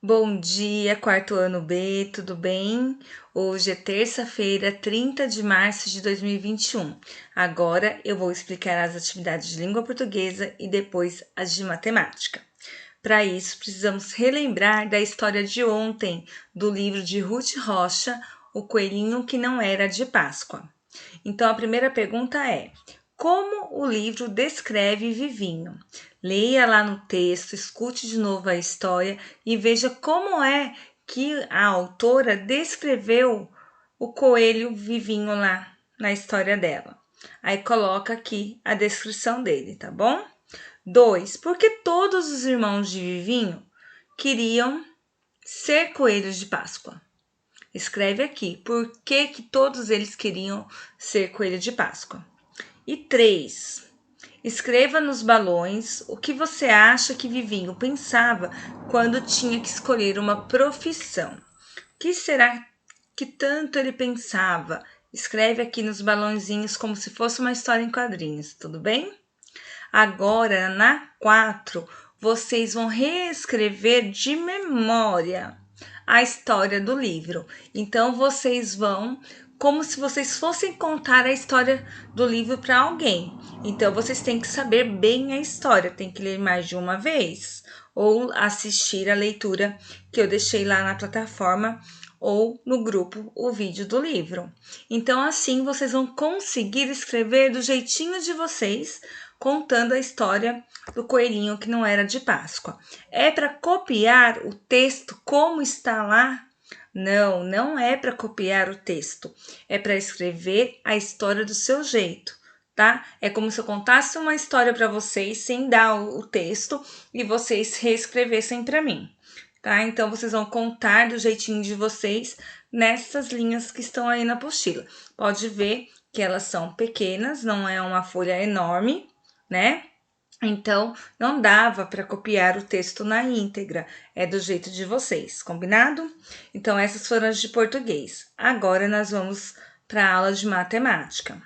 Bom dia, quarto ano B, tudo bem? Hoje é terça-feira, 30 de março de 2021. Agora eu vou explicar as atividades de língua portuguesa e depois as de matemática. Para isso, precisamos relembrar da história de ontem, do livro de Ruth Rocha, O Coelhinho que Não Era de Páscoa. Então, a primeira pergunta é: como o livro descreve Vivinho? Leia lá no texto, escute de novo a história e veja como é que a autora descreveu o coelho Vivinho lá na história dela. Aí coloca aqui a descrição dele, tá bom? 2. Por que todos os irmãos de Vivinho queriam ser coelhos de Páscoa? Escreve aqui por que todos eles queriam ser coelho de Páscoa. E 3. Escreva nos balões o que você acha que Vivinho pensava quando tinha que escolher uma profissão. O que será que tanto ele pensava? Escreve aqui nos balãozinhos como se fosse uma história em quadrinhos, tudo bem? Agora, na 4, vocês vão reescrever de memória a história do livro. Então, vocês vão como se vocês fossem contar a história do livro para alguém. Então, vocês têm que saber bem a história, tem que ler mais de uma vez ou assistir a leitura que eu deixei lá na plataforma ou no grupo o vídeo do livro. Então, assim vocês vão conseguir escrever do jeitinho de vocês, contando a história do coelhinho que não era de Páscoa. É para copiar o texto como está lá? Não, não é para copiar o texto. É para escrever a história do seu jeito, tá? É como se eu contasse uma história para vocês sem dar o texto e vocês reescrevessem para mim, tá? Então vocês vão contar do jeitinho de vocês nessas linhas que estão aí na apostila. Pode ver que elas são pequenas, não é uma folha enorme, né? Então, não dava para copiar o texto na íntegra, é do jeito de vocês, combinado? Então, essas foram as de português. Agora, nós vamos para a aula de matemática.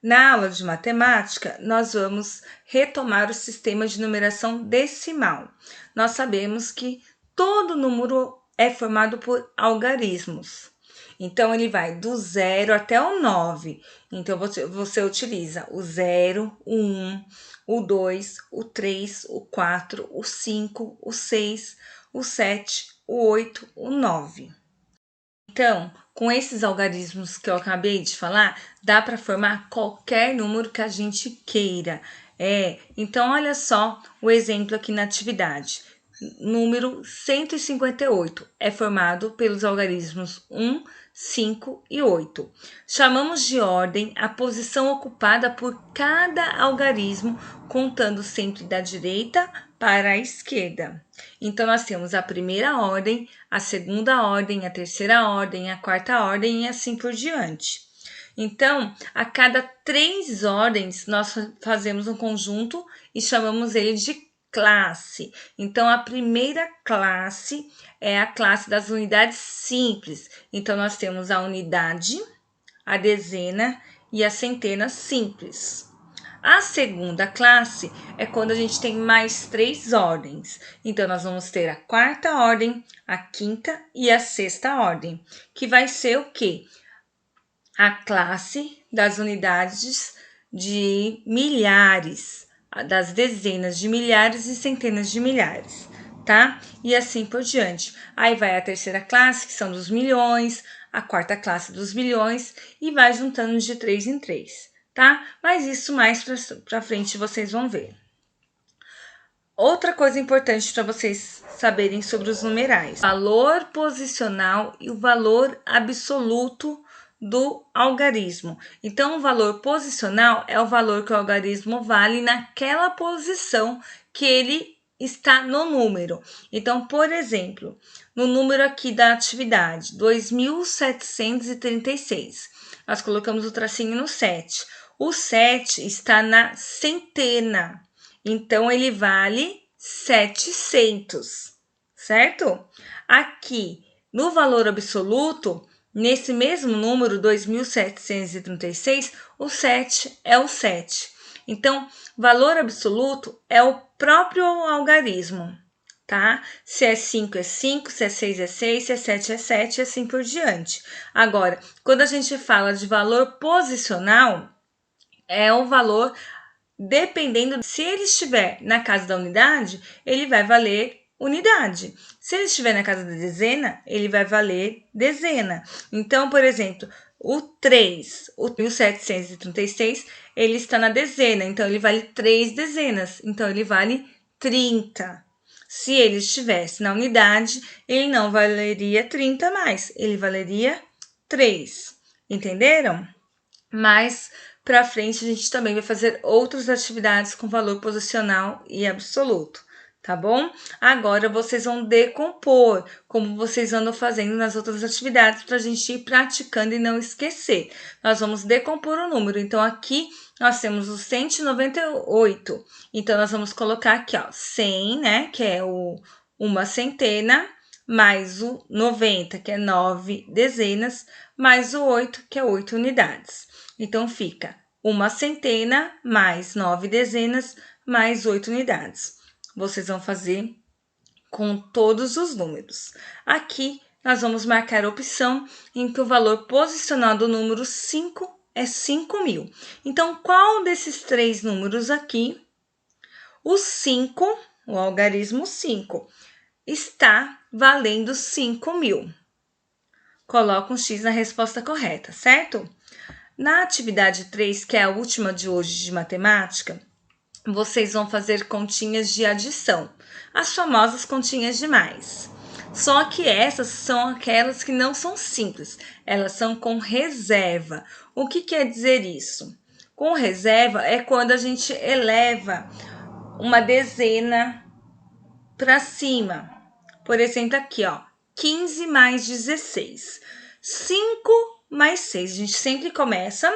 Na aula de matemática, nós vamos retomar o sistema de numeração decimal. Nós sabemos que todo número é formado por algarismos. Então, ele vai do 0 até o 9. Então, você utiliza o 0, o 1, o 2, o 3, o 4, o 5, o 6, o 7, o 8, o 9. Então, com esses algarismos que eu acabei de falar, dá para formar qualquer número que a gente queira. Então olha só o exemplo aqui na atividade. Número 158 é formado pelos algarismos 1, 5 e 8. Chamamos de ordem a posição ocupada por cada algarismo, contando sempre da direita para a esquerda. Então, nós temos a primeira ordem, a segunda ordem, a terceira ordem, a quarta ordem e assim por diante. Então, a cada 3 ordens, nós fazemos um conjunto e chamamos ele de classe. Então, a primeira classe é a classe das unidades simples. Então, nós temos a unidade, a dezena e a centena simples. A segunda classe é quando a gente tem mais 3 ordens. Então, nós vamos ter a quarta ordem, a quinta e a sexta ordem, que vai ser o quê? A classe das unidades de milhares, das dezenas de milhares e centenas de milhares, tá? E assim por diante. Aí vai a terceira classe, que são dos milhões, a quarta classe dos bilhões, e vai juntando de 3 em 3, tá? Mas isso mais para frente vocês vão ver. Outra coisa importante para vocês saberem sobre os numerais: valor posicional e o valor absoluto do algarismo. Então, o valor posicional é o valor que o algarismo vale naquela posição que ele está no número. Então, por exemplo, no número aqui da atividade, 2.736, nós colocamos o tracinho no 7. O 7 está na centena, então ele vale 700, certo? Aqui, no valor absoluto, nesse mesmo número, 2.736, o 7 é o 7. Então, valor absoluto é o próprio algarismo, tá? Se é 5 é 5, se é 6 é 6, se é 7 é 7 e assim por diante. Agora, quando a gente fala de valor posicional, é o valor dependendo, se ele estiver na casa da unidade, ele vai valer unidade. Se ele estiver na casa da dezena, ele vai valer dezena. Então, por exemplo, o 3, o 1736, ele está na dezena, então ele vale 3 dezenas, então ele vale 30. Se ele estivesse na unidade, ele não valeria 30 mais, ele valeria 3. Entenderam? Mas para frente a gente também vai fazer outras atividades com valor posicional e absoluto, tá bom? Agora vocês vão decompor, como vocês andam fazendo nas outras atividades, para a gente ir praticando e não esquecer. Nós vamos decompor o número. Então, aqui nós temos o 198. Então, nós vamos colocar aqui, ó, 100, né, que é uma centena, mais o 90, que é 9 dezenas, mais o 8, que é 8 unidades. Então, fica uma centena mais 9 dezenas mais 8 unidades. Vocês vão fazer com todos os números. Aqui, nós vamos marcar a opção em que o valor posicional do número 5 é 5.000. Então, qual desses três números aqui, o 5, o algarismo 5, está valendo 5.000? Coloca um X na resposta correta, certo? Na atividade 3, que é a última de hoje de matemática, vocês vão fazer continhas de adição, as famosas continhas de mais. Só que essas são aquelas que não são simples, elas são com reserva. O que quer dizer isso? Com reserva é quando a gente eleva uma dezena para cima. Por exemplo, aqui, ó, 15 mais 16. 5 mais 6. A gente sempre começa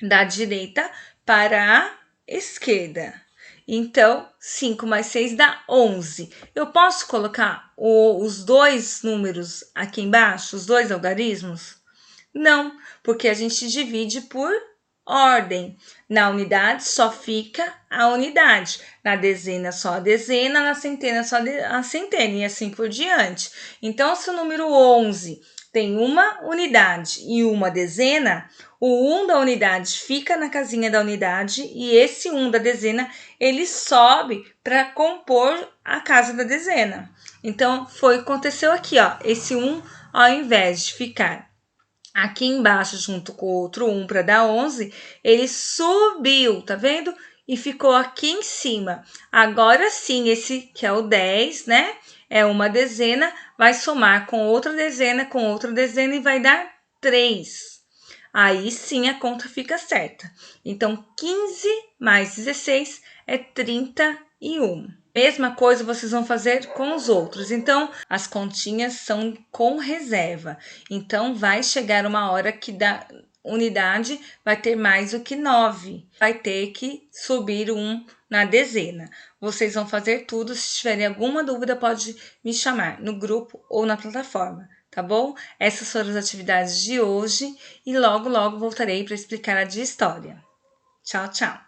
da direita para a esquerda. Então, 5 mais 6 dá 11. Eu posso colocar os dois números aqui embaixo, os dois algarismos? Não, porque a gente divide por ordem. Na unidade só fica a unidade, na dezena só a dezena, na centena só a centena e assim por diante. Então, se o número 11 tem uma unidade e uma dezena, o 1 da unidade fica na casinha da unidade e esse 1 da dezena, ele sobe para compor a casa da dezena. Então, foi o que aconteceu aqui, ó. Esse 1, ao invés de ficar aqui embaixo junto com o outro 1 para dar 11, ele subiu, tá vendo? E ficou aqui em cima. Agora sim, esse que é o 10, né? É uma dezena, vai somar com outra dezena e vai dar 3. Aí sim a conta fica certa. Então, 15 mais 16 é 31. Mesma coisa vocês vão fazer com os outros. Então, as continhas são com reserva. Então, vai chegar uma hora que da unidade vai ter mais do que 9. Vai ter que subir 1 na dezena. Vocês vão fazer tudo. Se tiverem alguma dúvida, pode me chamar no grupo ou na plataforma, tá bom? Essas foram as atividades de hoje e logo voltarei para explicar a de história. Tchau, tchau!